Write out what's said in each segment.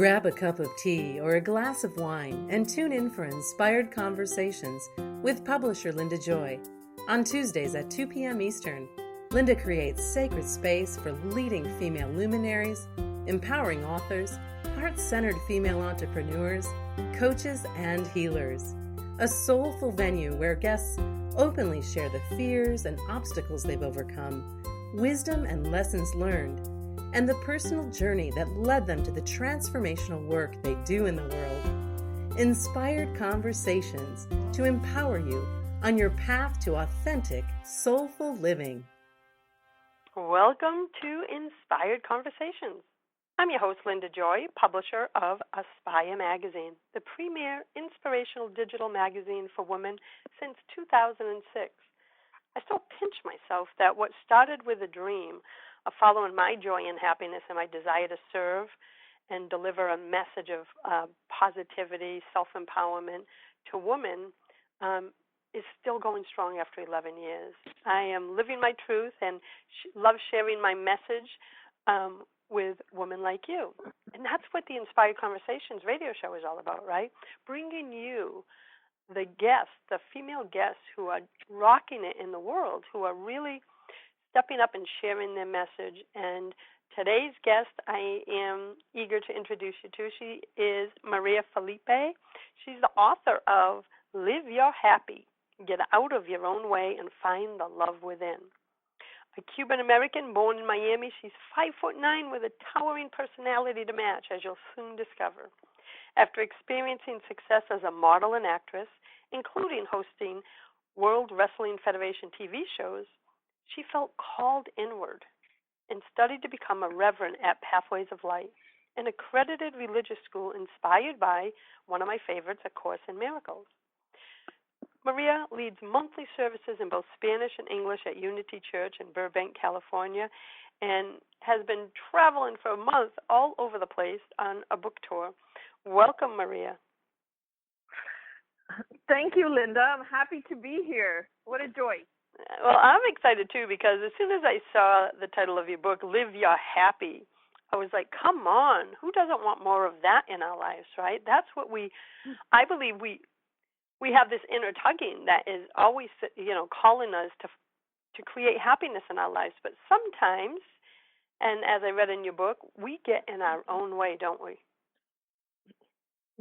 Grab a cup of tea or a glass of wine and tune in for Inspired Conversations with publisher Linda Joy. On Tuesdays at 2 p.m. Eastern, Linda creates sacred space for leading female luminaries, empowering authors, heart-centered female entrepreneurs, coaches, and healers. A soulful venue where guests openly share the fears and obstacles they've overcome, wisdom and lessons learned, and the personal journey that led them to the transformational work they do in the world. Inspired Conversations to empower you on your path to authentic, soulful living. Welcome to Inspired Conversations. I'm your host, Linda Joy, publisher of Aspire Magazine, the premier inspirational digital magazine for women since 2006. I still pinch myself that what started with a dream of following my joy and happiness and my desire to serve and deliver a message of positivity, self-empowerment to women is still going strong after 11 years. I am living my truth and love sharing my message with women like you. And that's what the Inspired Conversations radio show is all about, right? Bringing you the guests, the female guests who are rocking it in the world, who are really stepping up and sharing their message. And today's guest I am eager to introduce you to. She is Maria Felipe. She's the author of Live Your Happy, Get Out of Your Own Way and Find the Love Within. A Cuban-American born in Miami, she's 5'9" with a towering personality to match, as you'll soon discover. After experiencing success as a model and actress, including hosting World Wrestling Federation TV shows, she felt called inward and studied to become a reverend at Pathways of Light, an accredited religious school inspired by one of my favorites, A Course in Miracles. Maria leads monthly services in both Spanish and English at Unity Church in Burbank, California, and has been traveling for a month all over the place on a book tour. Welcome, Maria. Thank you, Linda. I'm happy to be here. What a joy. Well, I'm excited, too, because as soon as I saw the title of your book, Live Your Happy, I was like, come on, who doesn't want more of that in our lives, right? That's what I believe we have this inner tugging that is always, calling us to create happiness in our lives. But sometimes, and as I read in your book, we get in our own way, don't we?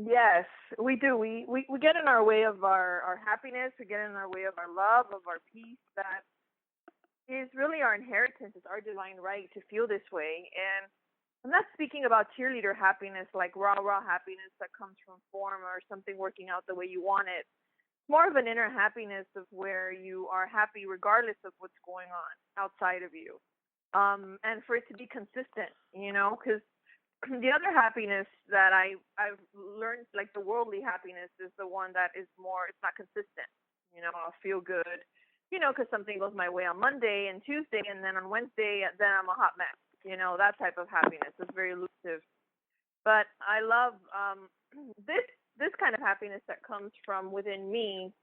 Yes, we do. We get in our way of our happiness. We get in our way of our love, of our peace. That is really our inheritance. It's our divine right to feel this way. And I'm not speaking about cheerleader happiness, like raw happiness that comes from form or something working out the way you want it. It's more of an inner happiness of where you are happy regardless of what's going on outside of you. And for it to be consistent, because the other happiness that I've learned, like the worldly happiness, is the one that is more, it's not consistent. I'll feel good, because something goes my way on Monday and Tuesday, and then on Wednesday, then I'm a hot mess. That type of happiness is very elusive. But I love this kind of happiness that comes from within me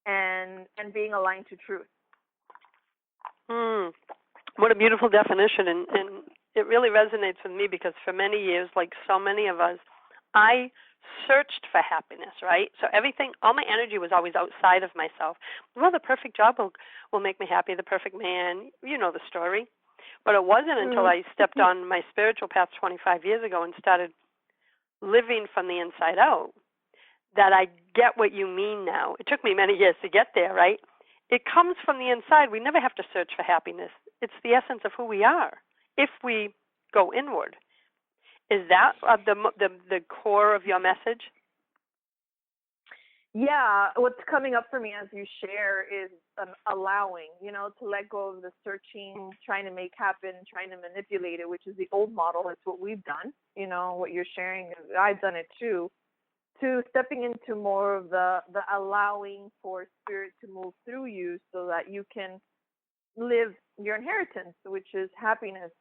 and being aligned to truth. What a beautiful definition, and it really resonates with me because for many years, like so many of us, I searched for happiness, right? So all my energy was always outside of myself. Well, the perfect job will make me happy, the perfect man, you know the story. But it wasn't until I stepped on my spiritual path 25 years ago and started living from the inside out that I get what you mean now. It took me many years to get there, right? It comes from the inside. We never have to search for happiness. It's the essence of who we are if we go inward. Is that the core of your message? Yeah, what's coming up for me as you share is allowing, to let go of the searching, trying to make happen, trying to manipulate it, which is the old model. It's what we've done. What you're sharing, I've done it too. To stepping into more of the allowing for spirit to move through you so that you can live your inheritance, which is happiness.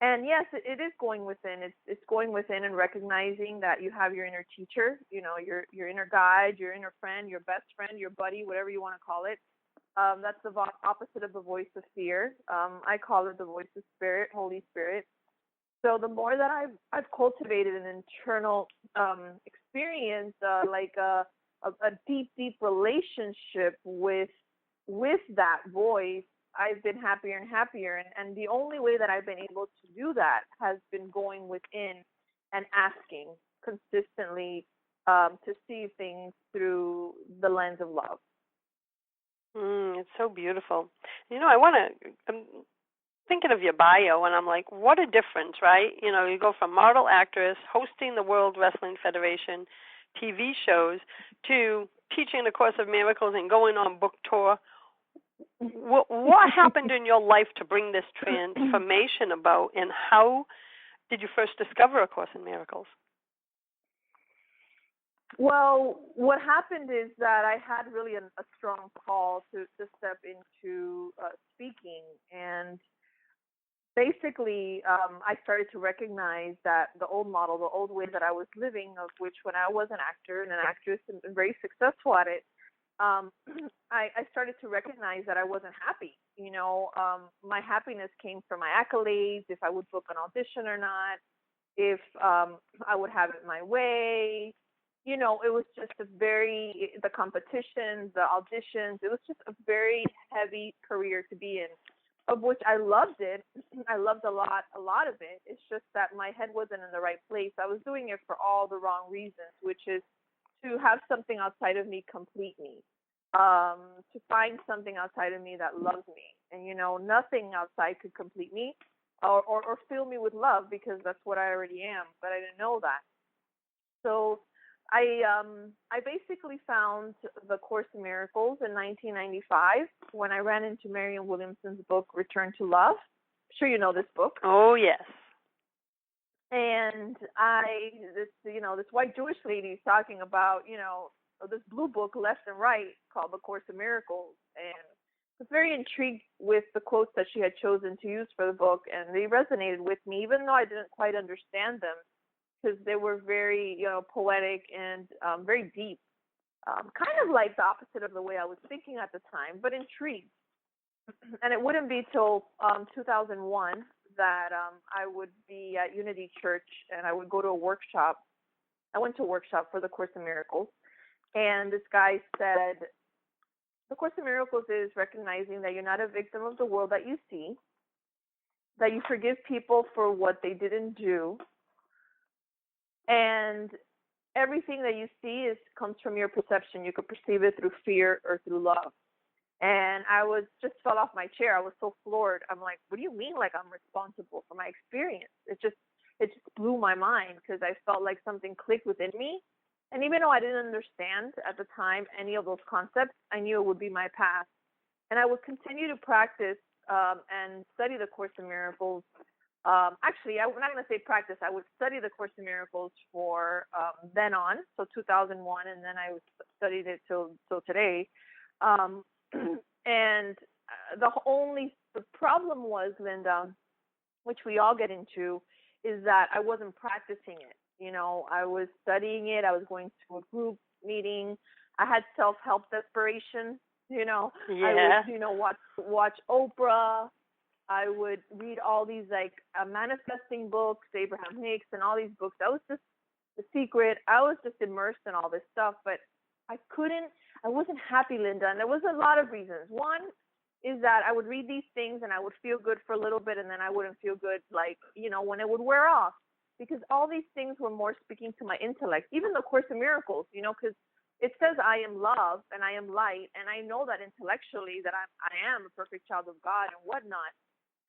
And yes, it is going within. It's going within and recognizing that you have your inner teacher, your inner guide, your inner friend, your best friend, your buddy, whatever you want to call it. That's the opposite of the voice of fear. I call it the voice of spirit, Holy Spirit. So the more that I've cultivated an internal experience, like a deep, deep relationship with that voice, I've been happier and happier. And the only way that I've been able to do that has been going within and asking consistently to see things through the lens of love. It's so beautiful. I'm thinking of your bio, and I'm like, what a difference, right? You go from model actress, hosting the World Wrestling Federation TV shows, to teaching the Course of Miracles and going on book tour. What happened in your life to bring this transformation about, and how did you first discover A Course in Miracles? Well, what happened is that I had really a strong call to step into speaking, and basically I started to recognize that the old model, the old way that I was living, of which when I was an actor and an actress and very successful at it, I started to recognize that I wasn't happy. My happiness came from my accolades, if I would book an audition or not, if I would have it my way. It was just the competition, the auditions, it was just a very heavy career to be in, of which I loved it. I loved a lot of it. It's just that my head wasn't in the right place. I was doing it for all the wrong reasons, which is to have something outside of me complete me, to find something outside of me that loves me. And, nothing outside could complete me or fill me with love, because that's what I already am, but I didn't know that. So I basically found the Course in Miracles in 1995 when I ran into Marianne Williamson's book, Return to Love. I'm sure you know this book. Oh, yes. And this white Jewish lady is talking about, this blue book left and right called The Course in Miracles. And I was very intrigued with the quotes that she had chosen to use for the book, and they resonated with me, even though I didn't quite understand them, because they were very, poetic and very deep, kind of like the opposite of the way I was thinking at the time, but intrigued. And it wouldn't be till 2001 that I would be at Unity Church, and I would go to a workshop. I went to a workshop for the Course in Miracles, and this guy said, the Course in Miracles is recognizing that you're not a victim of the world that you see, that you forgive people for what they didn't do, and everything that you see comes from your perception. You could perceive it through fear or through love. And I just fell off my chair. I was so floored. I'm like, what do you mean, like I'm responsible for my experience? It just blew my mind, because I felt like something clicked within me. And even though I didn't understand at the time any of those concepts, I knew it would be my path. And I would continue to practice and study the Course in Miracles. Actually, I'm not going to say practice. I would study the Course in Miracles for then on, so 2001, and then I studied it till today. And the problem was, Linda, which we all get into, is that I wasn't practicing it. I was studying it. I was going to a group meeting. I had self-help desperation. Yeah. I would, watch Oprah. I would read all these manifesting books, Abraham Hicks, and all these books. That was just The Secret. I was just immersed in all this stuff, but I wasn't happy, Linda, and there was a lot of reasons. One is that I would read these things and I would feel good for a little bit, and then I wouldn't feel good, when it would wear off, because all these things were more speaking to my intellect. Even the Course in Miracles, because it says I am love and I am light, and I know that intellectually that I am a perfect child of God and whatnot.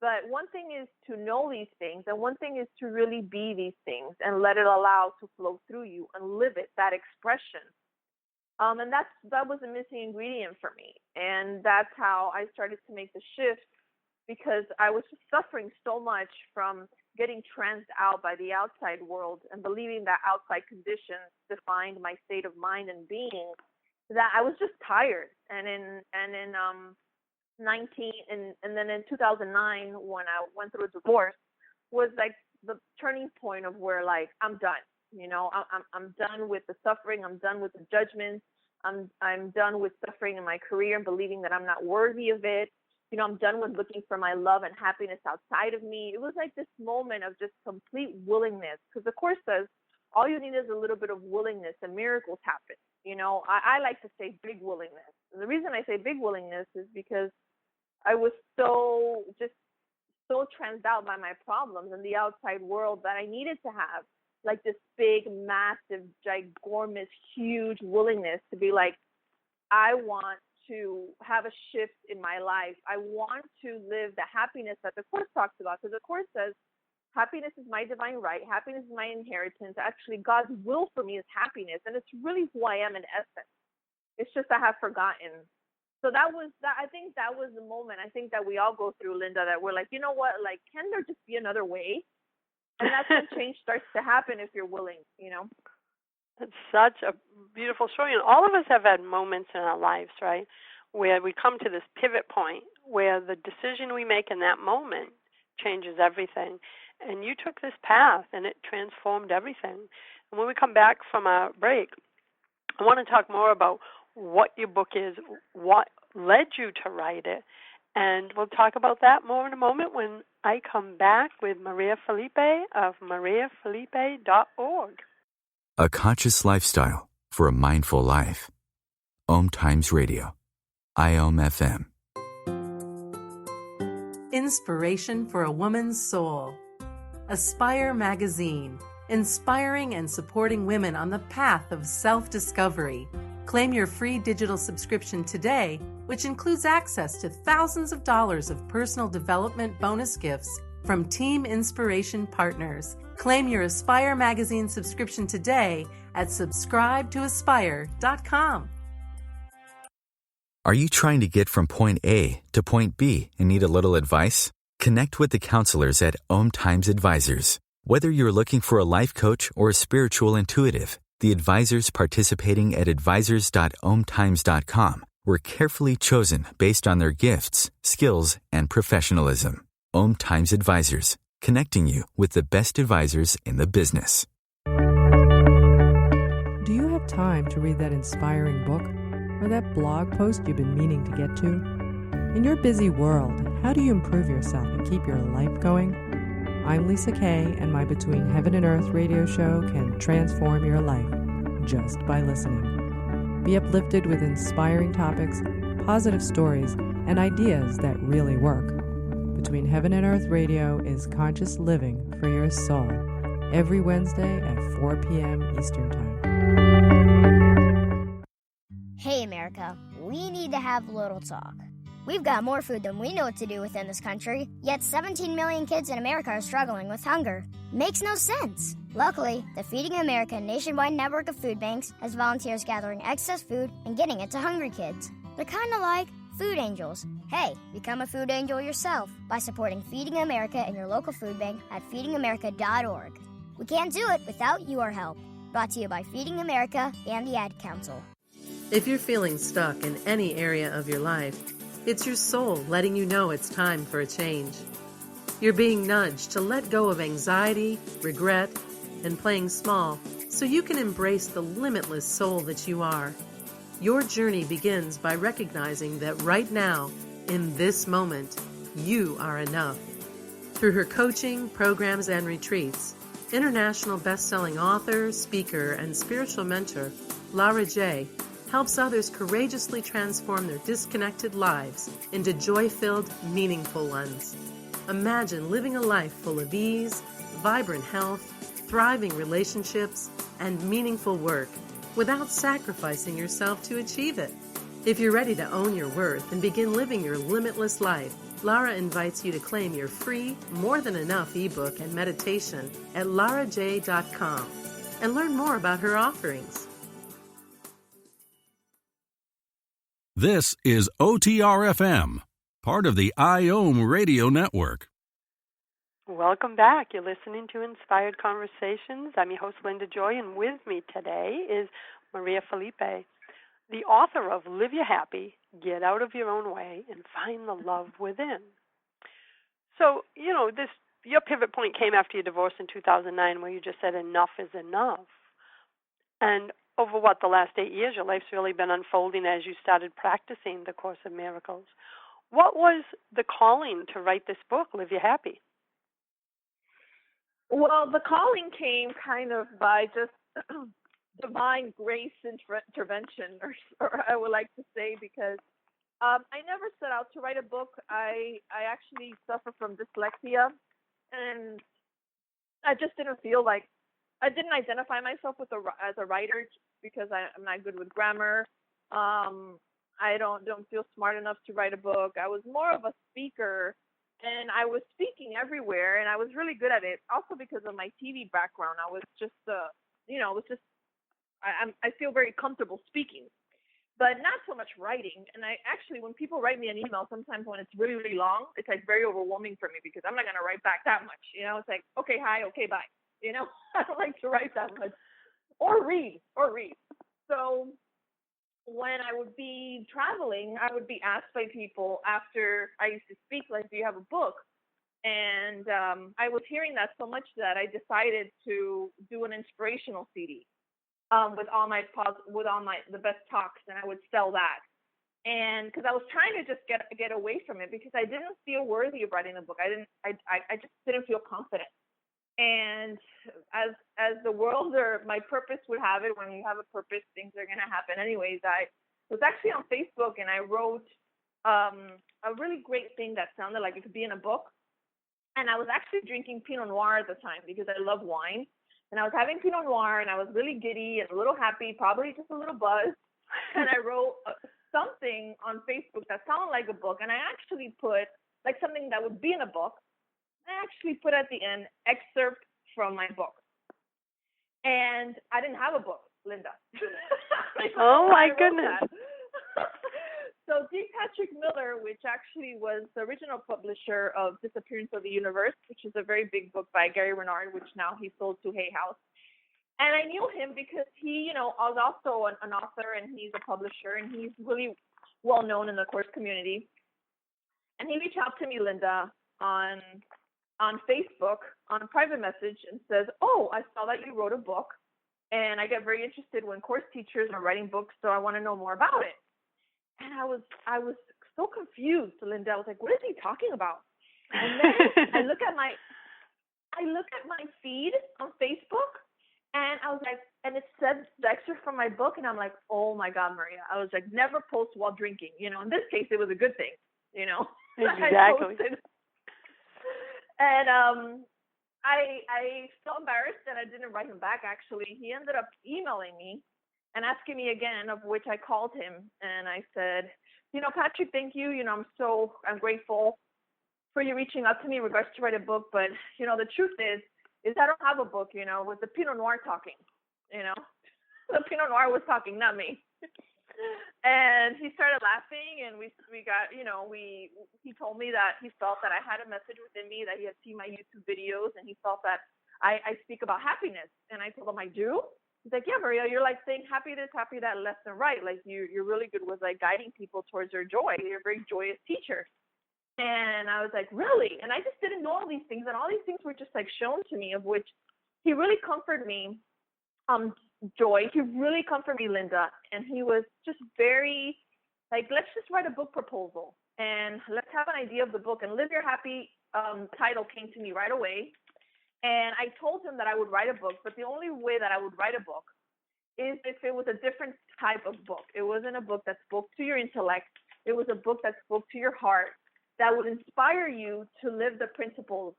But one thing is to know these things, and one thing is to really be these things and let it allow to flow through you and live it, that expression. And that was a missing ingredient for me. And that's how I started to make the shift, because I was just suffering so much from getting tranced out by the outside world and believing that outside conditions defined my state of mind and being, that I was just tired. And in 2009, when I went through a divorce, was like the turning point of where, like, I'm done. I'm done with the suffering. I'm done with the judgments. I'm done with suffering in my career and believing that I'm not worthy of it. I'm done with looking for my love and happiness outside of me. It was like this moment of just complete willingness, because the Course says all you need is a little bit of willingness and miracles happen. I like to say big willingness. And the reason I say big willingness is because I was so transed out by my problems and the outside world that I needed to have like this big, massive, ginormous, huge willingness to be like, I want to have a shift in my life. I want to live the happiness that the Course talks about, because the Course says happiness is my divine right. Happiness is my inheritance. Actually, God's will for me is happiness, and it's really who I am in essence. It's just I have forgotten. So that was that. I think that was the moment. I think that we all go through, Linda, that we're like, you know what? Like, can there just be another way? And that's when change starts to happen if you're willing. It's such a beautiful story. And all of us have had moments in our lives, right, where we come to this pivot point where the decision we make in that moment changes everything. And you took this path, and it transformed everything. And when we come back from our break, I want to talk more about what your book is, what led you to write it, and we'll talk about that more in a moment when I come back with Maria Felipe of mariafelipe.org. A conscious lifestyle for a mindful life. OMTimes Radio. IOM FM. Inspiration for a woman's soul. Aspire Magazine, inspiring and supporting women on the path of self-discovery. Claim your free digital subscription today, which includes access to thousands of dollars of personal development bonus gifts from Team Inspiration partners. Claim your Aspire Magazine subscription today at subscribetoaspire.com. Are you trying to get from point A to point B and need a little advice? Connect with the counselors at OMTimes Advisors. Whether you're looking for a life coach or a spiritual intuitive, the advisors participating at advisors.omtimes.com were carefully chosen based on their gifts, skills, and professionalism. OMTimes Advisors, connecting you with the best advisors in the business. Do you have time to read that inspiring book or that blog post you've been meaning to get to? In your busy world, how do you improve yourself and keep your life going? I'm Lisa Kay, and my Between Heaven and Earth radio show can transform your life just by listening. Be uplifted with inspiring topics, positive stories, and ideas that really work. Between Heaven and Earth Radio is conscious living for your soul, every Wednesday at 4 p.m. Eastern Time. Hey, America, we need to have a little talk. We've got more food than we know what to do with in this country, yet 17 million kids in America are struggling with hunger. Makes no sense. Luckily, the Feeding America nationwide network of food banks has volunteers gathering excess food and getting it to hungry kids. They're kind of like food angels. Hey, become a food angel yourself by supporting Feeding America in your local food bank at feedingamerica.org. We can't do it without your help. Brought to you by Feeding America and the Ad Council. If you're feeling stuck in any area of your life, it's your soul letting you know it's time for a change. You're being nudged to let go of anxiety, regret, and playing small so you can embrace the limitless soul that you are. Your journey begins by recognizing that right now, in this moment, you are enough. Through her coaching, programs, and retreats, international best-selling author, speaker, and spiritual mentor, Lara J. helps others courageously transform their disconnected lives into joy-filled, meaningful ones. Imagine living a life full of ease, vibrant health, thriving relationships, and meaningful work without sacrificing yourself to achieve it. If you're ready to own your worth and begin living your limitless life, Lara invites you to claim your free More Than Enough ebook and meditation at laraj.com and learn more about her offerings. This is OTR-FM, part of the IOM Radio Network. Welcome back. You're listening to Inspired Conversations. I'm your host, Linda Joy, and with me today is Maria Felipe, the author of Live Your Happy, Get Out of Your Own Way, and Find the Love Within. So, your pivot point came after your divorce in 2009 where you just said enough is enough. And over the last 8 years, your life's really been unfolding as you started practicing the Course of Miracles. What was the calling to write this book, Live You Happy? Well, the calling came kind of by just divine grace intervention, or I would like to say, because I never set out to write a book. I actually suffer from dyslexia, and I just didn't feel like I didn't identify myself as a writer because I'm not good with grammar. I don't feel smart enough to write a book. I was more of a speaker, and I was speaking everywhere, and I was really good at it. Also because of my TV background, I was just I feel very comfortable speaking, but not so much writing. And I actually, when people write me an email, sometimes when it's really, really long, it's like very overwhelming for me because I'm not going to write back that much. It's like, okay, hi, okay, bye. I don't like to write that much or read. So when I would be traveling, I would be asked by people after I used to speak, like, do you have a book? And I was hearing that so much that I decided to do an inspirational CD. With all the best talks, and I would sell that. And because I was trying to just get away from it because I didn't feel worthy of writing a book. I just didn't feel confident. And as the world or my purpose would have it, when you have a purpose, things are going to happen anyways. I was actually on Facebook and I wrote a really great thing that sounded like it could be in a book. And I was actually drinking Pinot Noir at the time because I love wine. And I was having Pinot Noir, and I was really giddy and a little happy, probably just a little buzzed. And I wrote something on Facebook that sounded like a book, and I actually put, like, something that would be in a book. I actually put at the end, excerpt from my book. And I didn't have a book, Linda. Oh, my goodness. So D. Patrick Miller, which actually was the original publisher of Disappearance of the Universe, which is a very big book by Gary Renard, which now he sold to Hay House. And I knew him because he, was also an author, and he's a publisher, and he's really well known in the course community. And he reached out to me, Linda, on Facebook on a private message and says, oh, I saw that you wrote a book, and I get very interested when course teachers are writing books, so I want to know more about it. And I was so confused, Linda. I was like, what is he talking about? And then I look at my feed on Facebook, and I was like, and it said the excerpt from my book, and I'm like, oh my God, Maria. I was like, never post while drinking. In this case, it was a good thing. Exactly. And I felt embarrassed that I didn't write him back. Actually, he ended up emailing me and asking me again, of which I called him, and I said, Patrick, thank you. I'm grateful for you reaching out to me in regards to write a book, but, the truth is I don't have a book, with the Pinot Noir talking, The Pinot Noir was talking, not me. And he started laughing, and we got, he told me that he felt that I had a message within me, that he had seen my YouTube videos, and he felt that I speak about happiness. And I told him I do. He's like, yeah, Maria, you're like saying happy this, happy that, left and right. Like you're really good with like guiding people towards their joy. You're a very joyous teacher. And I was like, really? And I just didn't know all these things. And all these things were just like shown to me, of which he really comforted me. Joy, he really comforted me, Linda. And he was just very like, let's just write a book proposal and let's have an idea of the book. And Live Your Happy title came to me right away. And I told him that I would write a book, but the only way that I would write a book is if it was a different type of book. It wasn't a book that spoke to your intellect. It was a book that spoke to your heart, that would inspire you to live the principles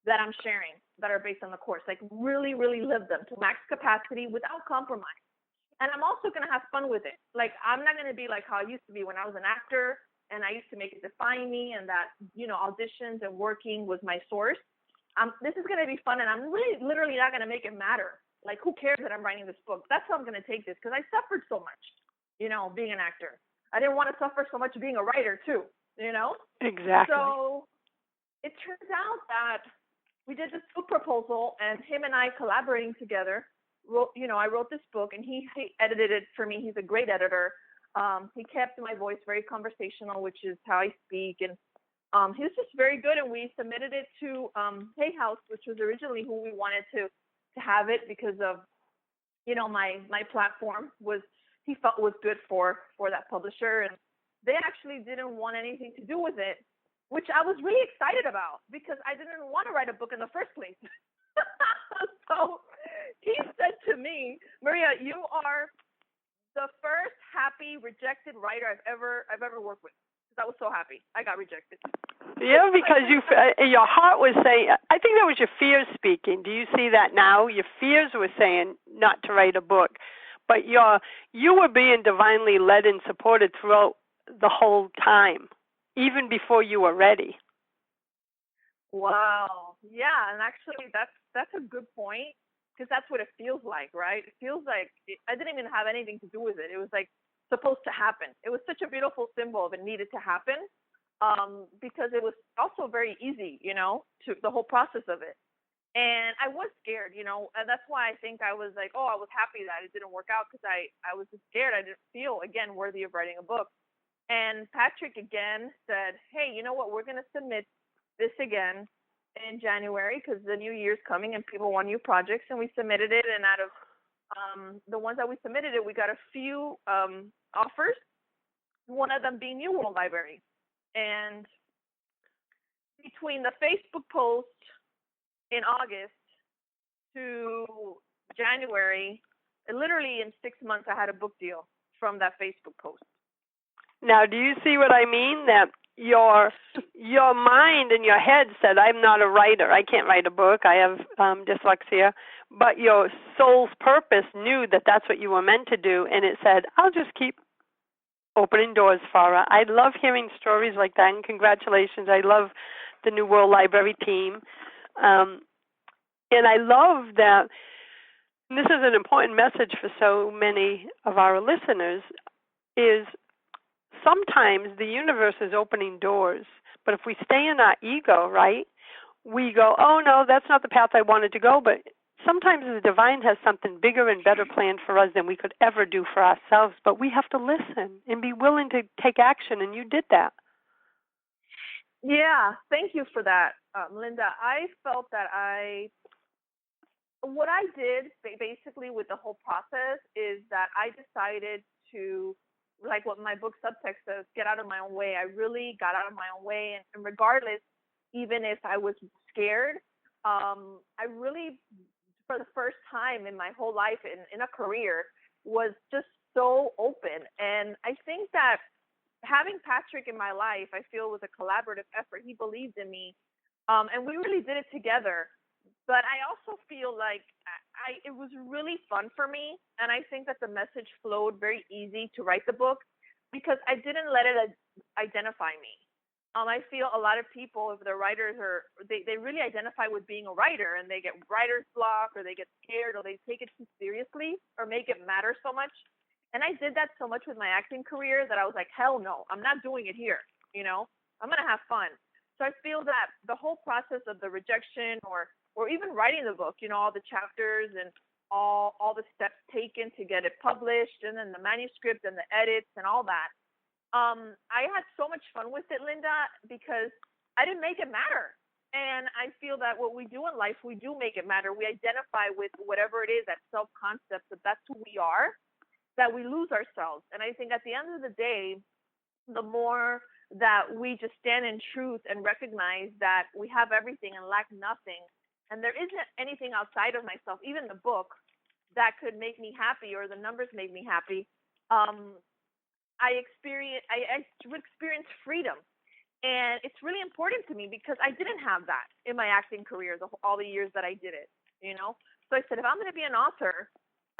that I'm sharing that are based on the course. Like really, really live them to max capacity without compromise. And I'm also going to have fun with it. Like I'm not going to be like how I used to be when I was an actor and I used to make it define me, and that, auditions and working was my source. This is going to be fun, and I'm really literally not going to make it matter. Like, who cares that I'm writing this book? That's how I'm going to take this, because I suffered so much, being an actor. I didn't want to suffer so much being a writer, too, Exactly. So it turns out that we did this book proposal, and him and I collaborating together, I wrote this book, and he edited it for me. He's a great editor. He kept my voice very conversational, which is how I speak, and he was just very good, and we submitted it to Hay House, which was originally who we wanted to have it because of, my platform he felt was good for that publisher. And they actually didn't want anything to do with it, which I was really excited about because I didn't want to write a book in the first place. So he said to me, Maria, you are the first happy rejected writer I've ever worked with. Because I was so happy I got rejected. Yeah, because your heart was saying. I think that was your fears speaking. Do you see that now? Your fears were saying not to write a book, but you were being divinely led and supported throughout the whole time, even before you were ready. Wow. Yeah, and actually that's a good point because that's what it feels like, right? It feels like I didn't even have anything to do with it. It was like supposed to happen. It was such a beautiful symbol of it needed to happen because it was also very easy, to the whole process of it. And I was scared, and that's why I think I was like, I was happy that it didn't work out because I was just scared. I didn't feel, again, worthy of writing a book. And Patrick again said, hey, you know what? We're going to submit this again in January because the new year's coming and people want new projects. And we submitted it. And out of the ones that we submitted it, we got a few offers, one of them being New World Library. And between the Facebook post in August to January, literally in 6 months, I had a book deal from that Facebook post. Now, do you see what I mean? That your mind and your head said, I'm not a writer. I can't write a book. I have dyslexia. But your soul's purpose knew that that's what you were meant to do, and it said, I'll just keep opening doors for her. I love hearing stories like that, and congratulations. I love the New World Library team. And I love that, and this is an important message for so many of our listeners, is sometimes the universe is opening doors, but if we stay in our ego, right, we go, oh, no, that's not the path I wanted to go, but sometimes the divine has something bigger and better planned for us than we could ever do for ourselves, but we have to listen and be willing to take action, and you did that. Yeah, thank you for that, Linda. I felt that what I did basically with the whole process is that I decided to, like what my book subtext says, get out of my own way. I really got out of my own way. And regardless, even if I was scared, I really, for the first time in my whole life in a career, was just so open. And I think that having Patrick in my life, I feel, was a collaborative effort. He believed in me, and we really did it together. But I also feel like it was really fun for me, and I think that the message flowed very easy to write the book because I didn't let it identify me. I feel a lot of people, if they're writers, they really identify with being a writer, and they get writer's block, or they get scared, or they take it too seriously, or make it matter so much. And I did that so much with my acting career that I was like, hell no, I'm not doing it here. I'm going to have fun. So I feel that the whole process of the rejection or even writing the book, all the chapters and all the steps taken to get it published, and then the manuscript and the edits and all that. I had so much fun with it, Linda, because I didn't make it matter. And I feel that what we do in life, we do make it matter. We identify with whatever it is, that self-concept, that that's who we are, that we lose ourselves. And I think at the end of the day, the more that we just stand in truth and recognize that we have everything and lack nothing, and there isn't anything outside of myself, even the book, that could make me happy or the numbers make me happy, I would experience freedom. And it's really important to me because I didn't have that in my acting career, all the years that I did it, So I said, if I'm going to be an author,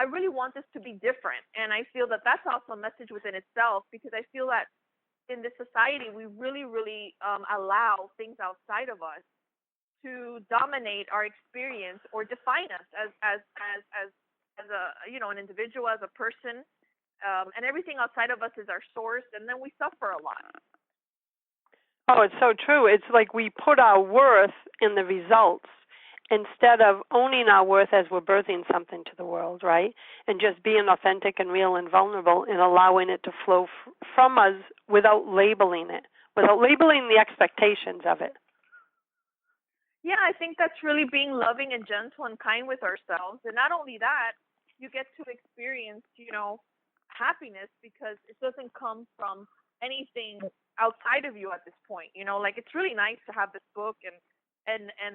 I really want this to be different. And I feel that that's also a message within itself, because I feel that in this society, we really, really allow things outside of us to dominate our experience or define us as a, an individual, as a person. And everything outside of us is our source, and then we suffer a lot. Oh, it's so true. It's like we put our worth in the results instead of owning our worth as we're birthing something to the world, right? And just being authentic and real and vulnerable and allowing it to flow from us without labeling it, without labeling the expectations of it. Yeah, I think that's really being loving and gentle and kind with ourselves. And not only that, you get to experience, happiness, because it doesn't come from anything outside of you at this point. Like it's really nice to have this book and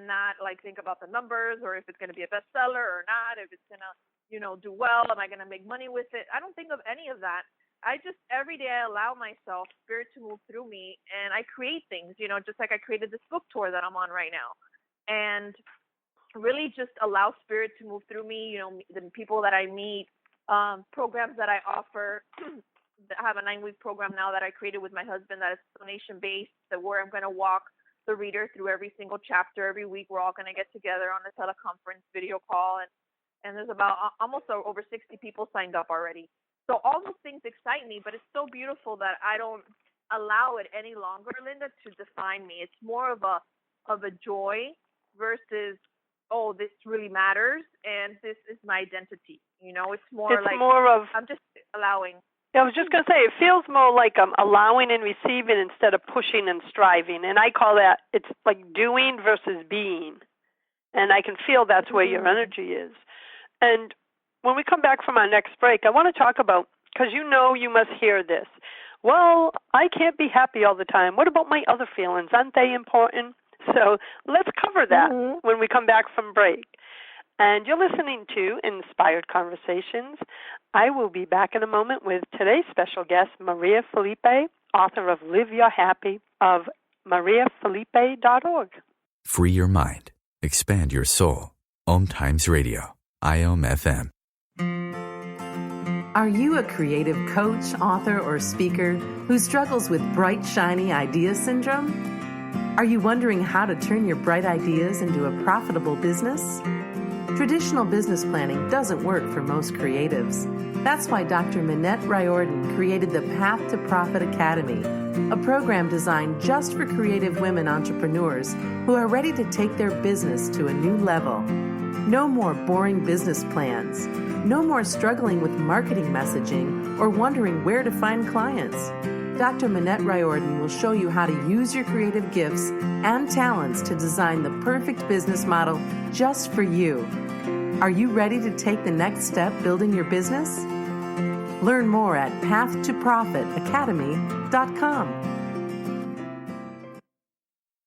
not like think about the numbers or if it's going to be a bestseller or not, if it's going to, do well, am I going to make money with it? I don't think of any of that. I just, every day I allow myself spirit to move through me and I create things, just like I created this book tour that I'm on right now. And really just allow spirit to move through me, the people that I meet, programs that I offer. I have a 9-week program now that I created with my husband that is donation-based, where I'm going to walk the reader through every single chapter every week. We're all going to get together on a teleconference video call, and there's about almost over 60 people signed up already. So all those things excite me, but it's so beautiful that I don't allow it any longer, Linda, to define me. It's more of a joy versus, oh, this really matters and this is my identity. It's more I'm just allowing. Yeah, I was just going to say, it feels more like I'm allowing and receiving instead of pushing and striving. And I call that, it's like doing versus being. And I can feel that's where your energy is. And when we come back from our next break, I want to talk about, because you must hear this. Well, I can't be happy all the time. What about my other feelings? Aren't they important? So let's cover that when we come back from break. And you're listening to Inspired Conversations. I will be back in a moment with today's special guest, Maria Felipe, author of Live Your Happy, of mariafelipe.org. Free your mind. Expand your soul. OMTimes Radio. IOM FM. Are you a creative coach, author, or speaker who struggles with bright, shiny idea syndrome? Are you wondering how to turn your bright ideas into a profitable business? Traditional business planning doesn't work for most creatives. That's why Dr. Minette Riordan created the Path to Profit Academy, a program designed just for creative women entrepreneurs who are ready to take their business to a new level. No more boring business plans. No more struggling with marketing messaging or wondering where to find clients. Dr. Minette Riordan will show you how to use your creative gifts and talents to design the perfect business model just for you. Are you ready to take the next step building your business? Learn more at pathtoprofitacademy.com.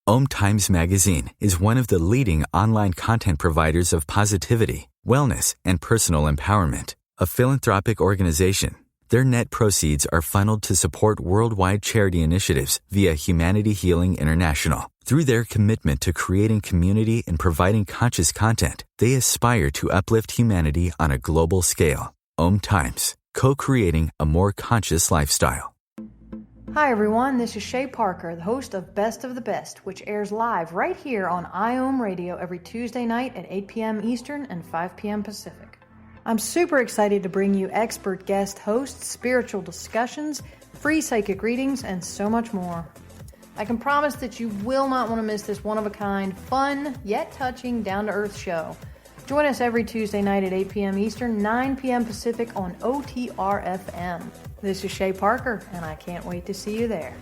OMTimes Magazine is one of the leading online content providers of positivity, wellness, and personal empowerment. A philanthropic organization, their net proceeds are funneled to support worldwide charity initiatives via Humanity Healing International. Through their commitment to creating community and providing conscious content, they aspire to uplift humanity on a global scale. OMTimes, co-creating a more conscious lifestyle. Hi everyone, this is Shay Parker, the host of Best of the Best, which airs live right here on IOM Radio every Tuesday night at 8 p.m. Eastern and 5 p.m. Pacific. I'm super excited to bring you expert guest hosts, spiritual discussions, free psychic readings, and so much more. I can promise that you will not want to miss this one-of-a-kind, fun, yet touching, down-to-earth show. Join us every Tuesday night at 8 p.m. Eastern, 9 p.m. Pacific on OTR-FM. This is Shay Parker, and I can't wait to see you there.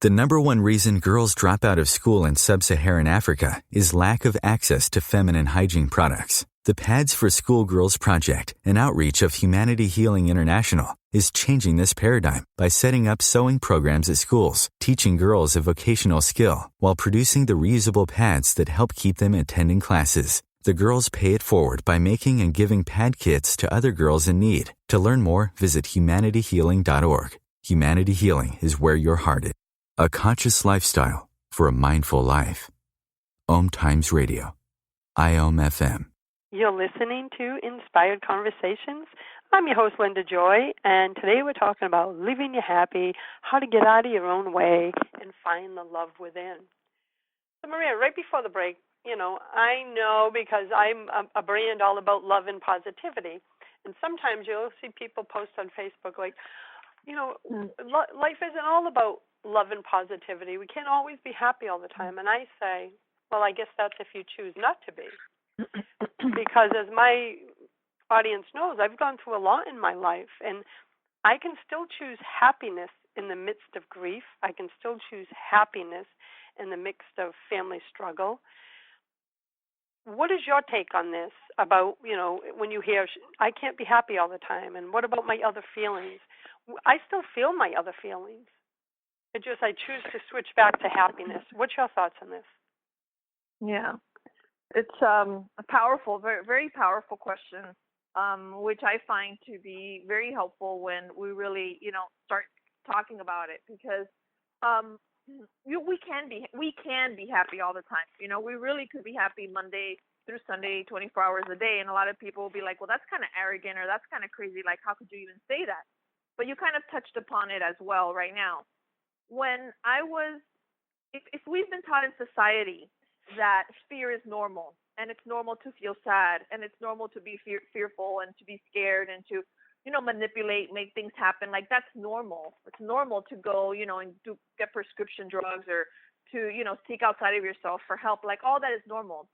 The number one reason girls drop out of school in sub-Saharan Africa is lack of access to feminine hygiene products. The Pads for Schoolgirls Project, an outreach of Humanity Healing International, is changing this paradigm by setting up sewing programs at schools, teaching girls a vocational skill, while producing the reusable pads that help keep them attending classes. The girls pay it forward by making and giving pad kits to other girls in need. To learn more, visit humanityhealing.org. Humanity Healing is where your heart is. A conscious lifestyle for a mindful life. OMTimes Radio. IOM FM. You're listening to Inspired Conversations. I'm your host, Linda Joy, and today we're talking about living your happy, how to get out of your own way and find the love within. So, Maria, right before the break, I know because I'm a brand all about love and positivity, and sometimes you'll see people post on Facebook like, life isn't all about love and positivity. We can't always be happy all the time. And I say, well, I guess that's if you choose not to be. Because as my audience knows, I've gone through a lot in my life, and I can still choose happiness in the midst of grief. I can still choose happiness in the midst of family struggle. What is your take on this about, when you hear, I can't be happy all the time, and what about my other feelings? I still feel my other feelings. It just, I choose to switch back to happiness. What's your thoughts on this? Yeah, it's a powerful, very, very powerful question, which I find to be very helpful when we really, start talking about it, because we can be happy all the time. We really could be happy Monday through Sunday, 24 hours a day, and a lot of people will be like, well, that's kind of arrogant, or that's kind of crazy. Like, how could you even say that? But you kind of touched upon it as well right now. When I was, if we've been taught in society that fear is normal, and it's normal to feel sad, and it's normal to be fearful and to be scared and to, manipulate, make things happen, like that's normal. It's normal to go, and get prescription drugs, or to, seek outside of yourself for help. Like, all that is normal.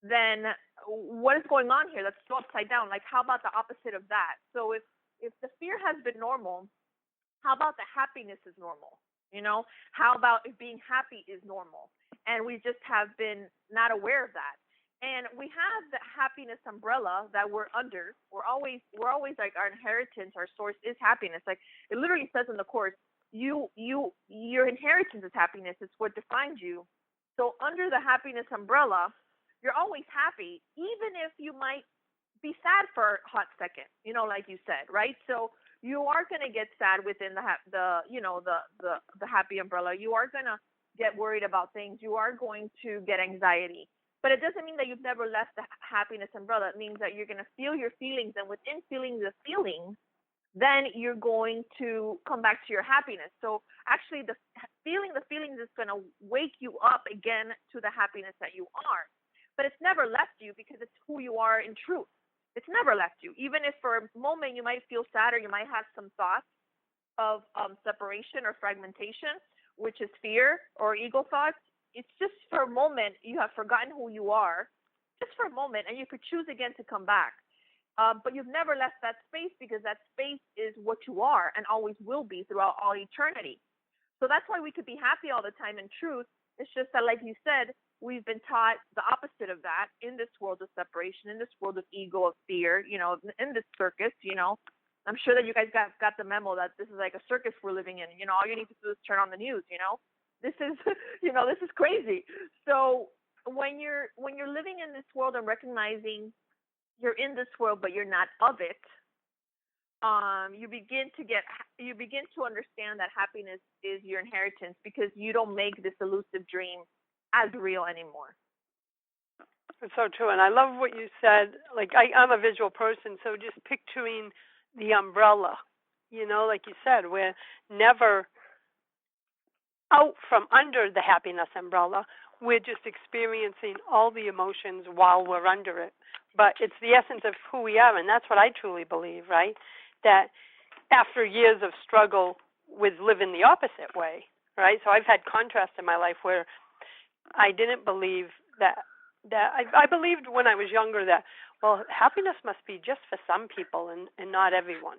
Then what is going on here? That's so upside down. Like, how about the opposite of that? So if the fear has been normal, how about the happiness is normal? How about if being happy is normal? And we just have been not aware of that. And we have the happiness umbrella that we're under. We're always like, our inheritance, our source is happiness. Like, it literally says in the Course, your inheritance is happiness. It's what defines you. So under the happiness umbrella, you're always happy, even if you might be sad for a hot second, like you said, right? So you are going to get sad within the happy umbrella. You are going to get worried about things. You are going to get anxiety. But it doesn't mean that you've never left the happiness umbrella. It means that you're going to feel your feelings, and within feeling the feelings, then you're going to come back to your happiness. So actually, the feelings is going to wake you up again to the happiness that you are. But it's never left you, because it's who you are in truth. It's never left you. Even if for a moment you might feel sad, or you might have some thoughts of separation or fragmentation, which is fear or ego thoughts, it's just for a moment you have forgotten who you are, just for a moment, and you could choose again to come back. But you've never left that space, because that space is what you are and always will be throughout all eternity. So that's why we could be happy all the time in truth. It's just that, like you said, we've been taught the opposite of that in this world of separation, in this world of ego, of fear, in this circus, I'm sure that you guys got the memo that this is like a circus we're living in. All you need to do is turn on the news, This is, this is crazy. So when you're living in this world and recognizing you're in this world, but you're not of it, you begin to understand that happiness is your inheritance, because you don't make this elusive dream as real anymore. It's so true. And I love what you said. Like, I'm a visual person, so just picturing the umbrella, like you said, we're never out from under the happiness umbrella. We're just experiencing all the emotions while we're under it. But it's the essence of who we are, and that's what I truly believe, right? That after years of struggle with living the opposite way, right? So I've had contrast in my life where I didn't believe that I believed when I was younger that, well, happiness must be just for some people and not everyone.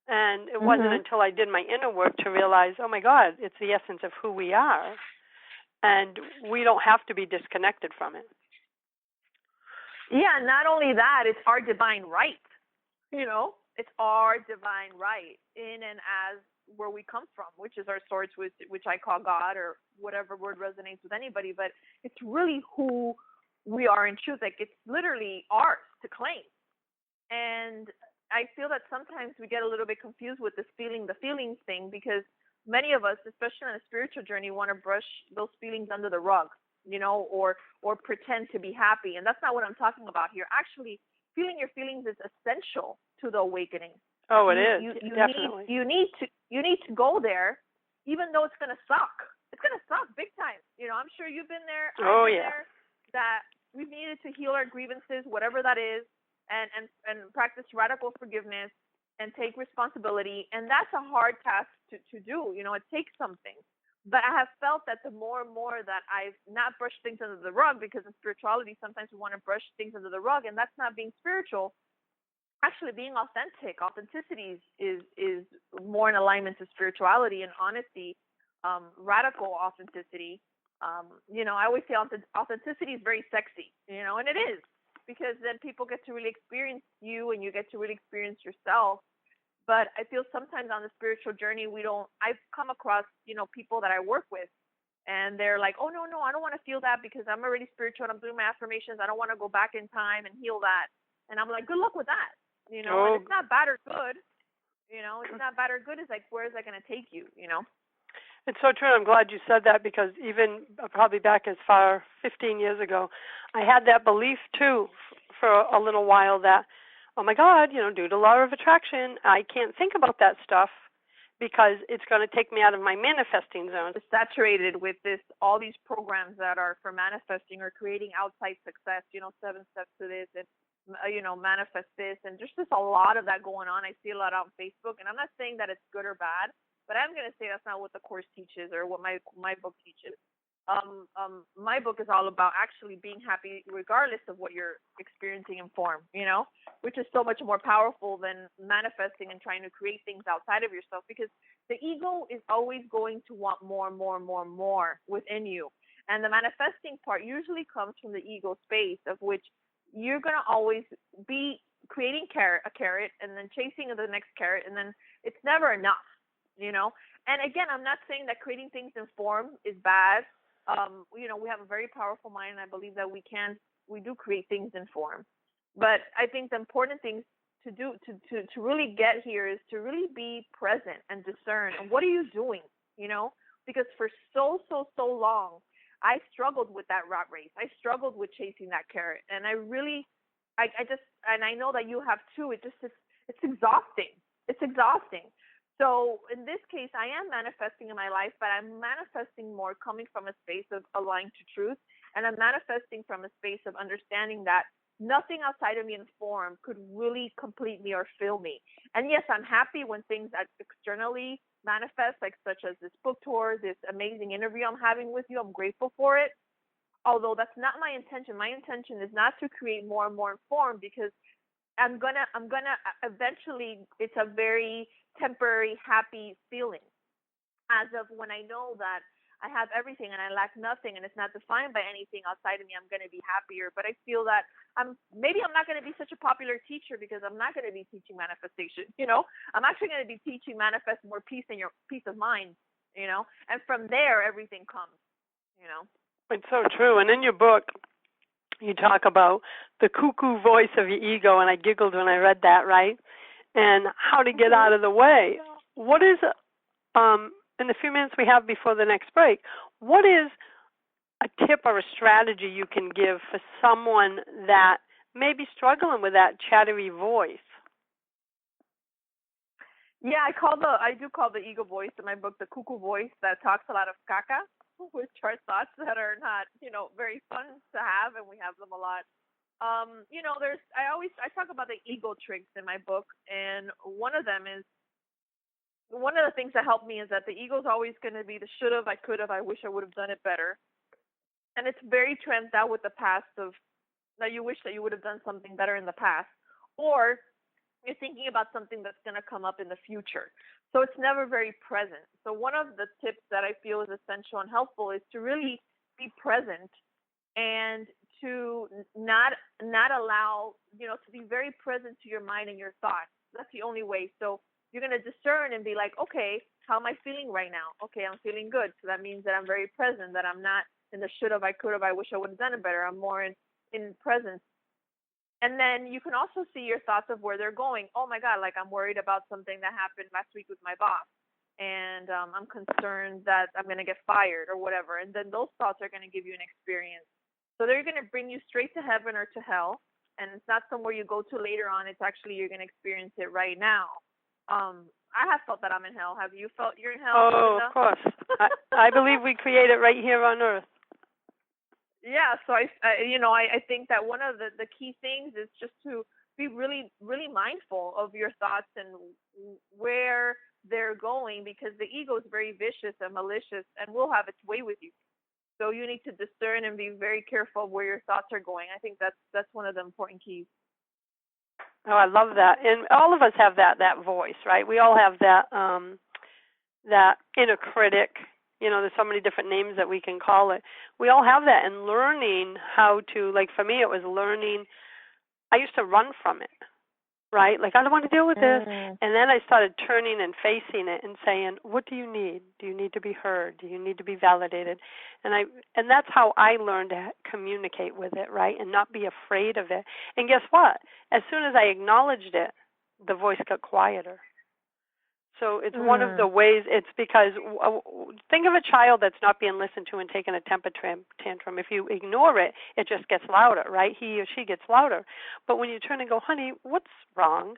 And it wasn't until I did my inner work to realize, oh my God, it's the essence of who we are, and we don't have to be disconnected from it. Yeah, not only that, it's our divine right. It's our divine right in and as where we come from, which is our source, which I call God, or whatever word resonates with anybody. But it's really who we are in truth. Like, it's literally ours to claim. And I feel that sometimes we get a little bit confused with this the feelings thing, because many of us, especially on a spiritual journey, want to brush those feelings under the rug, or pretend to be happy. And that's not what I'm talking about here. Actually, feeling your feelings is essential to the awakening. Oh, it is. Definitely. You need to go there, even though it's going to suck. It's going to suck big time. I'm sure you've been there. Oh, yeah. There, that we've needed to heal our grievances, whatever that is, and practice radical forgiveness and take responsibility. And that's a hard task to do. It takes something. But I have felt that the more and more that I've not brushed things under the rug, because in spirituality, sometimes we want to brush things under the rug, and that's not being spiritual. Actually, being authentic, authenticity is more in alignment to spirituality and honesty, radical authenticity. I always say authenticity is very sexy, and it is, because then people get to really experience you, and you get to really experience yourself. But I feel sometimes on the spiritual journey, I've come across, people that I work with, and they're like, oh, no, I don't want to feel that because I'm already spiritual and I'm doing my affirmations. I don't want to go back in time and heal that. And I'm like, good luck with that. And it's not bad or good. It's not bad or good. It's like, where is that going to take you, It's so true. I'm glad you said that, because even probably back as far 15 years ago, I had that belief too for a little while that, oh my God, due to law of attraction, I can't think about that stuff because it's going to take me out of my manifesting zone. It's saturated with all these programs that are for manifesting or creating outside success, 7 steps to this, and manifest this, and there's just a lot of that going on. I see a lot on Facebook, and I'm not saying that it's good or bad, but I'm going to say that's not what the course teaches or what my book teaches. My book is all about actually being happy regardless of what you're experiencing in form, which is so much more powerful than manifesting and trying to create things outside of yourself, because the ego is always going to want more within you. And the manifesting part usually comes from the ego space, of which you're going to always be creating a carrot and then chasing the next carrot, and then it's never enough, And again, I'm not saying that creating things in form is bad. We have a very powerful mind, and I believe that we do create things in form. But I think the important thing to do to really get here is to really be present and discern. And what are you doing? Because for so long, I struggled with that rat race. I struggled with chasing that carrot, and I know that you have too. It's exhausting. It's exhausting. So in this case, I am manifesting in my life, but I'm manifesting more coming from a space of aligning to truth, and I'm manifesting from a space of understanding that nothing outside of me in form could really complete me or fill me. And yes, I'm happy when things that externally manifest, like such as this book tour, this amazing interview I'm having with you. I'm grateful for it. Although that's not my intention. My intention is not to create more and more in form, because I'm gonna eventually, it's a very temporary happy feeling, as of when I know that I have everything and I lack nothing and it's not defined by anything outside of me, I'm going to be happier. But I feel that I'm not going to be such a popular teacher, because I'm not going to be teaching manifestation. I'm actually going to be teaching manifest more peace in your peace of mind, and from there everything comes. It's so true. And in your book, you talk about the cuckoo voice of your ego, and I giggled when I read that, right? And how to get out of the way. What is, in the few minutes we have before the next break, what is a tip or a strategy you can give for someone that may be struggling with that chattery voice? Yeah, I do call the ego voice in my book the cuckoo voice, that talks a lot of caca, which are thoughts that are not, very fun to have, and we have them a lot. I talk about the ego tricks in my book, and one of the things that helped me is that the ego is always going to be the should have, I could have, I wish I would have done it better. And it's very trends out with the past of that you wish that you would have done something better in the past, or you're thinking about something that's going to come up in the future. So it's never very present. So one of the tips that I feel is essential and helpful is to really be present, and to not allow, to be very present to your mind and your thoughts. That's the only way. So you're going to discern and be like, okay, how am I feeling right now? Okay, I'm feeling good. So that means that I'm very present, that I'm not in the should have, I could have, I wish I would have done it better. I'm more in presence. And then you can also see your thoughts of where they're going. Oh my God, like I'm worried about something that happened last week with my boss, and I'm concerned that I'm going to get fired or whatever. And then those thoughts are going to give you an experience. So they're going to bring you straight to heaven or to hell, and it's not somewhere you go to later on. It's actually, you're going to experience it right now. I have felt that I'm in hell. Have you felt you're in hell? Oh, Linda? Of course. I believe we create it right here on Earth. Yeah, so I think that one of the key things is just to be really, really mindful of your thoughts and where they're going, because the ego is very vicious and malicious and will have its way with you. So you need to discern and be very careful of where your thoughts are going. I think that's one of the important keys. Oh, I love that. And all of us have that voice, right? We all have that that inner critic. There's so many different names that we can call it. We all have that, and learning how to, like for me, it was learning. I used to run from it. right? Like, I don't want to deal with this. And then I started turning and facing it and saying, what do you need? Do you need to be heard? Do you need to be validated? And that's how I learned to communicate with it, right? And not be afraid of it. And guess what? As soon as I acknowledged it, the voice got quieter. So it's one of the ways. It's because think of a child that's not being listened to and taking a temper tantrum. If you ignore it, it just gets louder, right? He or she gets louder. But when you turn and go, honey, what's wrong?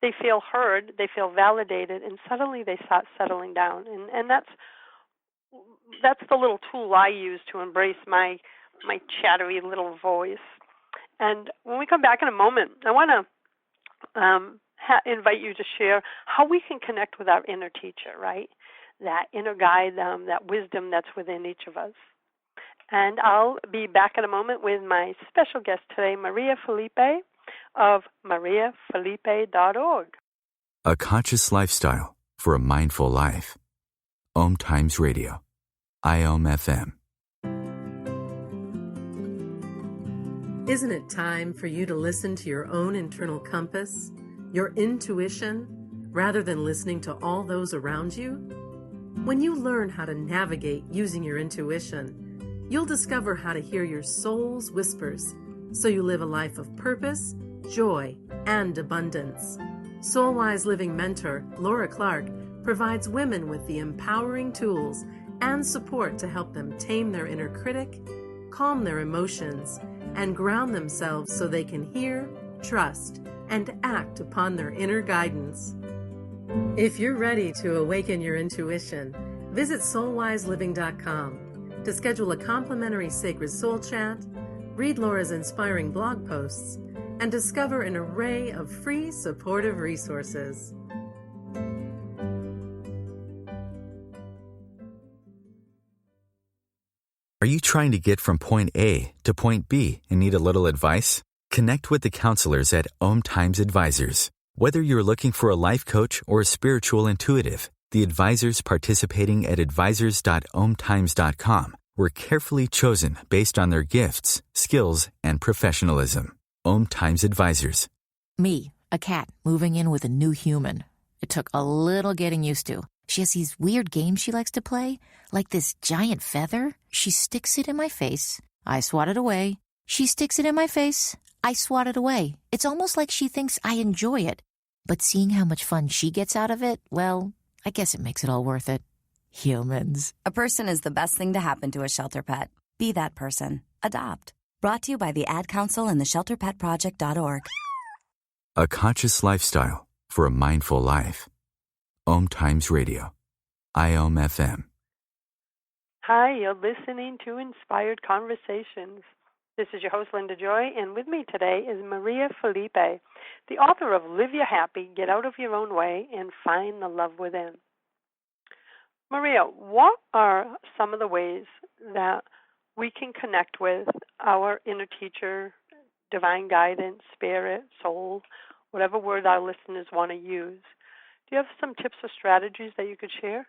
They feel heard, they feel validated, and suddenly they start settling down. And that's the little tool I use to embrace my chattery little voice. And when we come back in a moment, I want to invite you to share how we can connect with our inner teacher, right? That inner guide, that wisdom that's within each of us. And I'll be back in a moment with my special guest today, Maria Felipe of mariafelipe.org. A conscious lifestyle for a mindful life. OMTimes Radio. IOM FM. Isn't it time for you to listen to your own internal compass, your intuition, rather than listening to all those around you? When you learn how to navigate using your intuition, you'll discover how to hear your soul's whispers, so you live a life of purpose, joy, and abundance. Soul-wise living mentor Laura Clark provides women with the empowering tools and support to help them tame their inner critic, calm their emotions, and ground themselves so they can hear, trust, and act upon their inner guidance. If you're ready to awaken your intuition, visit soulwiseliving.com to schedule a complimentary Sacred Soul chat, read Laura's inspiring blog posts, and discover an array of free supportive resources. Are you trying to get from point A to point B and need a little advice? Connect with the counselors at OMTimes Advisors. Whether you're looking for a life coach or a spiritual intuitive, the advisors participating at advisors.omtimes.com were carefully chosen based on their gifts, skills, and professionalism. OMTimes Advisors. Me, a cat, moving in with a new human. It took a little getting used to. She has these weird games she likes to play, like this giant feather. She sticks it in my face. I swat it away. She sticks it in my face. I swat it away. It's almost like she thinks I enjoy it. But seeing how much fun she gets out of it, well, I guess it makes it all worth it. Humans. A person is the best thing to happen to a shelter pet. Be that person. Adopt. Brought to you by the Ad Council and the ShelterPetProject.org. A conscious lifestyle for a mindful life. OMTimes Radio. IOM FM. Hi, you're listening to Inspired Conversations. This is your host, Linda Joy, and with me today is Maria Felipe, the author of Live Your Happy, Get Out of Your Own Way, and Find the Love Within. Maria, what are some of the ways that we can connect with our inner teacher, divine guidance, spirit, soul, whatever word our listeners want to use? Do you have some tips or strategies that you could share?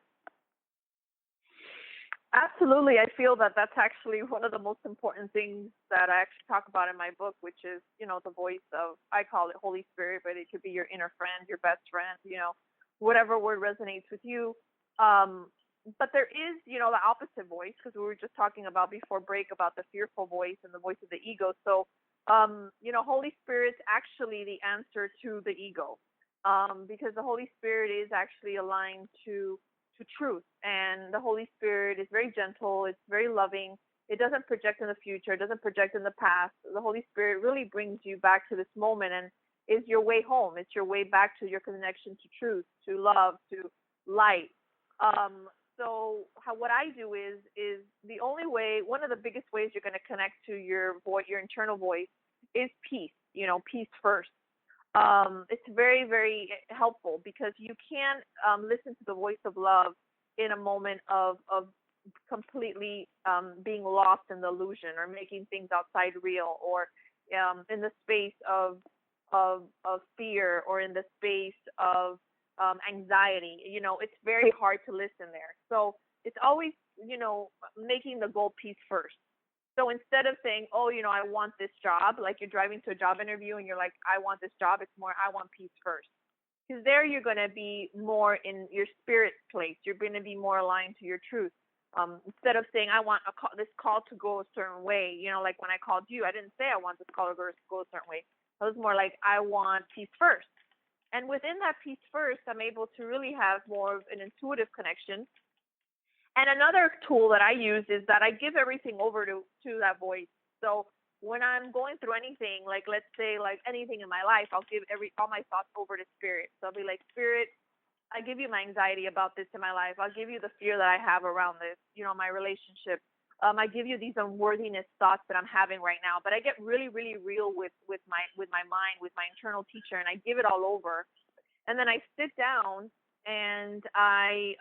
Absolutely. I feel that that's actually one of the most important things that I actually talk about in my book, which is, the voice of, I call it Holy Spirit, but it could be your inner friend, your best friend, whatever word resonates with you. But there is, the opposite voice, because we were just talking about before break about the fearful voice and the voice of the ego. So, Holy Spirit's actually the answer to the ego, because the Holy Spirit is actually aligned to truth. And the Holy Spirit is very gentle. It's very loving. It doesn't project in the future. It doesn't project in the past. The Holy Spirit really brings you back to this moment and is your way home. It's your way back to your connection to truth, to love, to light. So what I do is the only way, one of the biggest ways you're going to connect to your internal voice is peace, peace first. It's very, very helpful because you can't listen to the voice of love in a moment of completely being lost in the illusion or making things outside real, or in the space of fear, or in the space of anxiety. It's very hard to listen there. So it's always, making the goal peace first. So instead of saying, oh, I want this job, like you're driving to a job interview and you're like, I want this job, it's more, I want peace first. Because there you're going to be more in your spirit place. You're going to be more aligned to your truth. Instead of saying, I want this call to go a certain way, like when I called you, I didn't say I want this call to go a certain way. I was more like, I want peace first. And within that peace first, I'm able to really have more of an intuitive connection. And another tool that I use is that I give everything over to that voice. So when I'm going through anything, like let's say like anything in my life, I'll give all my thoughts over to Spirit. So I'll be like, Spirit, I give you my anxiety about this in my life. I'll give you the fear that I have around this, my relationship. I give you these unworthiness thoughts that I'm having right now. But I get really, really real with my mind, with my internal teacher, and I give it all over. And then I sit down and I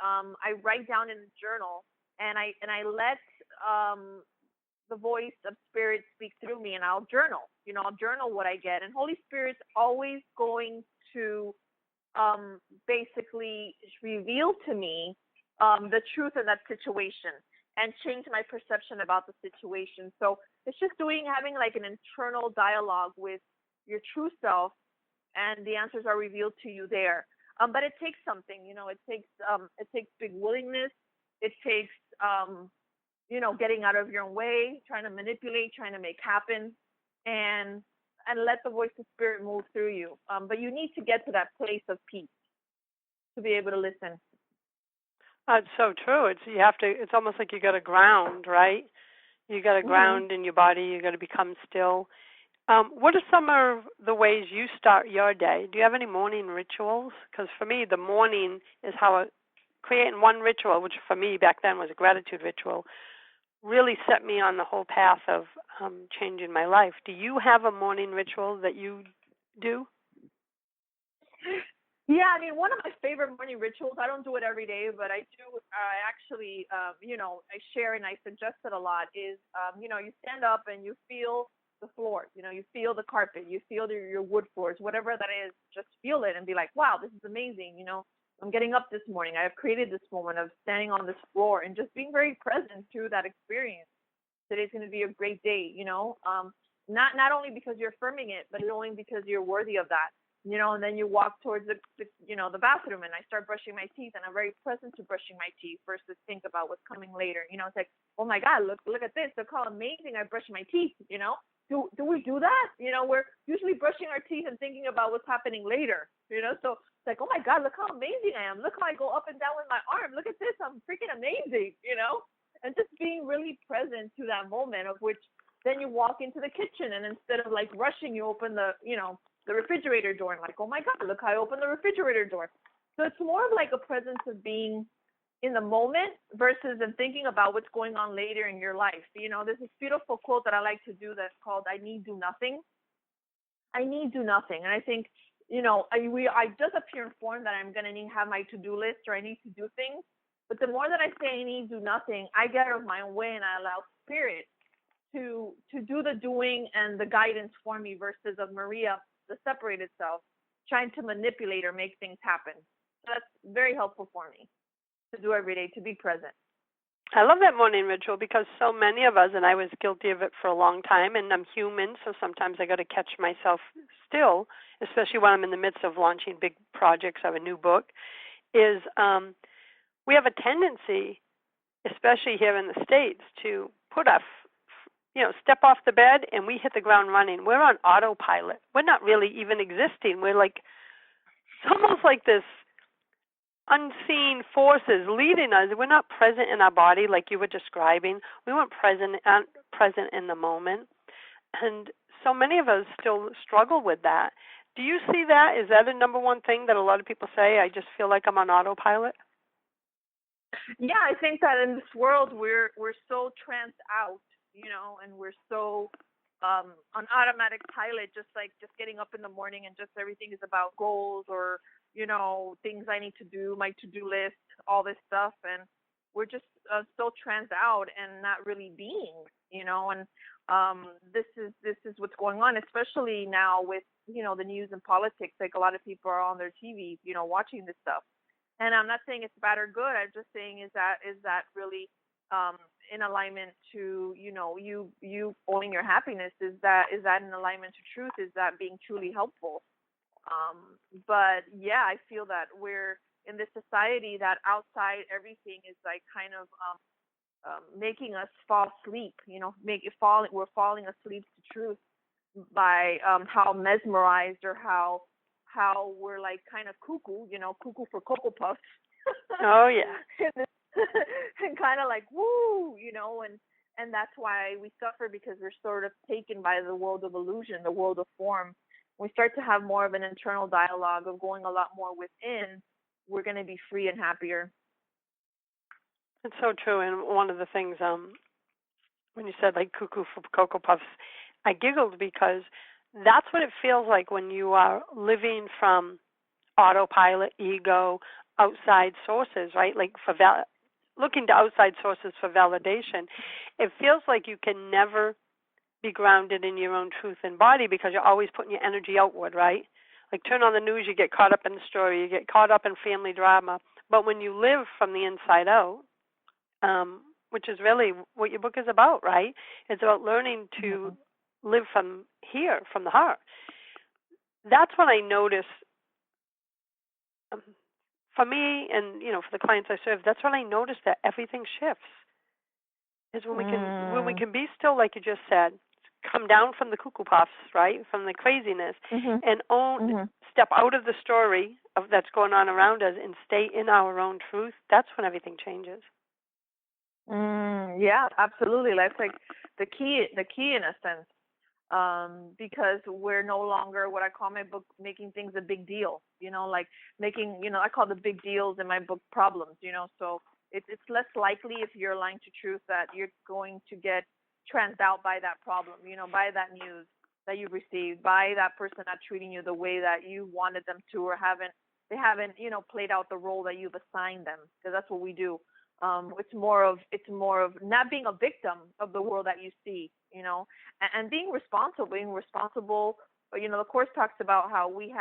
write down in a journal, and I let the voice of Spirit speak through me, and I'll journal. I'll journal what I get, and Holy Spirit's always going to basically reveal to me the truth in that situation and change my perception about the situation. So it's just having like an internal dialogue with your true self, and the answers are revealed to you there. But it takes something, it takes big willingness. It takes, getting out of your own way, trying to manipulate, trying to make happen, and let the voice of Spirit move through you. But you need to get to that place of peace to be able to listen. It's so true. It's almost like you got to ground, right? You got to ground in your body. You got to become still. What are some of the ways you start your day? Do you have any morning rituals? Because for me, the morning is how creating one ritual, which for me back then was a gratitude ritual, really set me on the whole path of changing my life. Do you have a morning ritual that you do? Yeah, I mean, one of my favorite morning rituals, I don't do it every day, but I do, I actually, I share and I suggest it a lot, is, you stand up and you feel the floor, you feel the carpet, you feel your wood floors, whatever that is, just feel it and be like, wow, this is amazing. I'm getting up this morning. I have created this moment of standing on this floor and just being very present through that experience. Today's going to be a great day, not only because you're affirming it, but only because you're worthy of that. And then you walk towards the bathroom, and I start brushing my teeth, and I'm very present to brushing my teeth versus think about what's coming later. It's like, oh my God, look at this. Look how amazing I brush my teeth. Do we do that? We're usually brushing our teeth and thinking about what's happening later. So it's like, oh my God, look how amazing I am. Look how I go up and down with my arm. Look at this. I'm freaking amazing. And just being really present to that moment, of which then you walk into the kitchen, and instead of like rushing, you open the refrigerator door, and like, oh my God, look how I opened the refrigerator door. So it's more of like a presence of being in the moment versus in thinking about what's going on later in your life. There's this beautiful quote that I like to do that's called, I need do nothing. I need do nothing. And I think, I just appear informed that I'm going to need to have my to-do list, or I need to do things. But the more that I say I need do nothing, I get out of my own way and I allow Spirit to do the doing and the guidance for me, versus of Maria, the separated self, trying to manipulate or make things happen. So that's very helpful for me to do every day, to be present. I love that morning ritual, because so many of us, and I was guilty of it for a long time, and I'm human, so sometimes I got to catch myself still, especially when I'm in the midst of launching big projects of a new book, is we have a tendency, especially here in the States, to put step off the bed and we hit the ground running. We're on autopilot. We're not really even existing. We're like, it's almost like this unseen forces leading us. We're not present in our body like you were describing. We weren't present in the moment. And so many of us still struggle with that. Do you see that? Is that a number one thing that a lot of people say? I just feel like I'm on autopilot? Yeah, I think that in this world we're so tranced out, and we're so on automatic pilot, just getting up in the morning and just everything is about goals or, things I need to do, my to-do list, all this stuff. And we're just so tranced out and not really being, and this is what's going on, especially now with, the news and politics. Like a lot of people are on their TVs, watching this stuff. And I'm not saying it's bad or good. I'm just saying is that really in alignment to, you owning your happiness? Is that in alignment to truth? Is that being truly helpful? But yeah, I feel that we're in this society that outside everything is like kind of making us fall asleep. We're falling asleep to truth by how mesmerized or how we're like kind of cuckoo, cuckoo for Cocoa Puffs. Oh yeah. And kind of like woo, and that's why we suffer, because we're sort of taken by the world of illusion, the world of form. When we start to have more of an internal dialogue of going a lot more within, we're going to be free and happier. It's so true. And one of the things, when you said like cuckoo for Cocoa Puffs, I giggled because that's what it feels like when you are living from autopilot, ego, outside sources, right? Like looking to outside sources for validation. It feels like you can never be grounded in your own truth and body because you're always putting your energy outward, right? Like turn on the news, you get caught up in the story, you get caught up in family drama. But when you live from the inside out, which is really what your book is about, right? It's about learning to live from here, from the heart. That's when I notice, for me and for the clients I serve, that's when I notice that everything shifts. Is when we can be still, like you just said, come down from the cuckoo puffs, right, from the craziness, and step out of the story of that's going on around us and stay in our own truth. That's when everything changes. Yeah, absolutely. That's like the key in a sense, because we're no longer, what I call my book, making things a big deal. Like making, I call the big deals in my book problems. So it's less likely, if you're aligned to truth, that you're going to get tranced out by that problem, by that news that you've received, by that person not treating you the way that you wanted them to, or they haven't played out the role that you've assigned them, because that's what we do. It's more of not being a victim of the world that you see, and being responsible. The Course talks about how we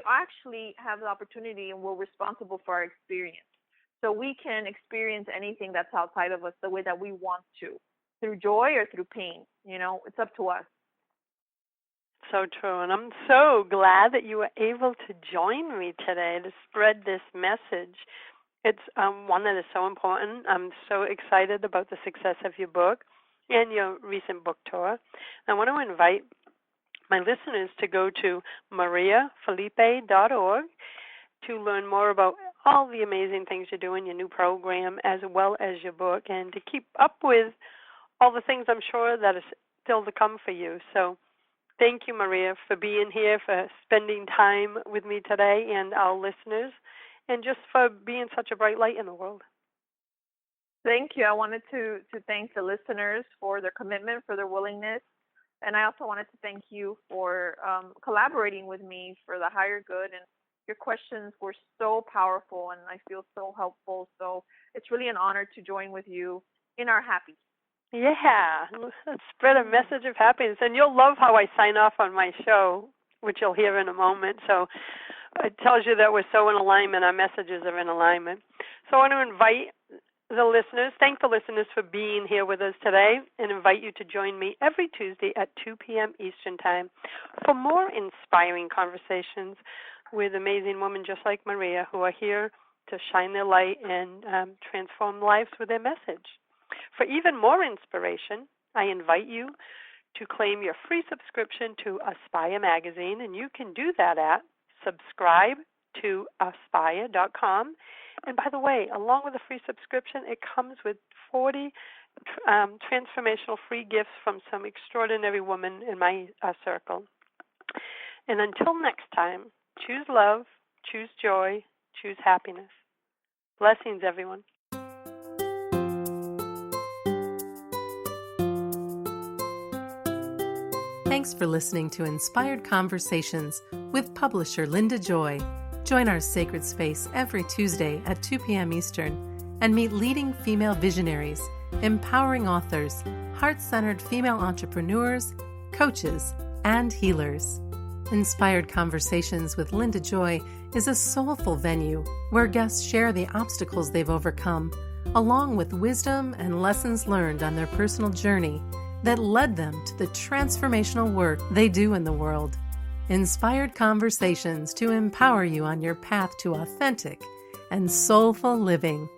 actually have the opportunity, and we're responsible for our experience. So we can experience anything that's outside of us the way that we want to, through joy or through pain. It's up to us. So true. And I'm so glad that you were able to join me today to spread this message. It's one that is so important. I'm so excited about the success of your book and your recent book tour. I want to invite my listeners to go to mariafelipe.org to learn more about all the amazing things you're doing, your new program, as well as your book, and to keep up with all the things I'm sure that is still to come for you. So thank you, Maria, for being here, for spending time with me today and our listeners, and just for being such a bright light in the world. Thank you. I wanted to thank the listeners for their commitment, for their willingness. And I also wanted to thank you for collaborating with me for the higher good. And your questions were so powerful, and I feel so helpful. So it's really an honor to join with you in our happy. Yeah, let's spread a message of happiness. And you'll love how I sign off on my show, which you'll hear in a moment. So it tells you that we're so in alignment. Our messages are in alignment. So I want to invite thank the listeners for being here with us today, and invite you to join me every Tuesday at 2 p.m. Eastern Time for more inspiring conversations with amazing women just like Maria, who are here to shine their light and transform lives with their message. For even more inspiration, I invite you to claim your free subscription to Aspire magazine, and you can do that at subscribe2aspire.com. And by the way, along with a free subscription, it comes with 40 transformational free gifts from some extraordinary women in my circle. And until next time, choose love, choose joy, choose happiness. Blessings, everyone. Thanks for listening to Inspired Conversations with publisher Linda Joy. Join our sacred space every Tuesday at 2 p.m. Eastern and meet leading female visionaries, empowering authors, heart-centered female entrepreneurs, coaches, and healers. Inspired Conversations with Linda Joy is a soulful venue where guests share the obstacles they've overcome, along with wisdom and lessons learned on their personal journey that led them to the transformational work they do in the world. Inspired conversations to empower you on your path to authentic and soulful living.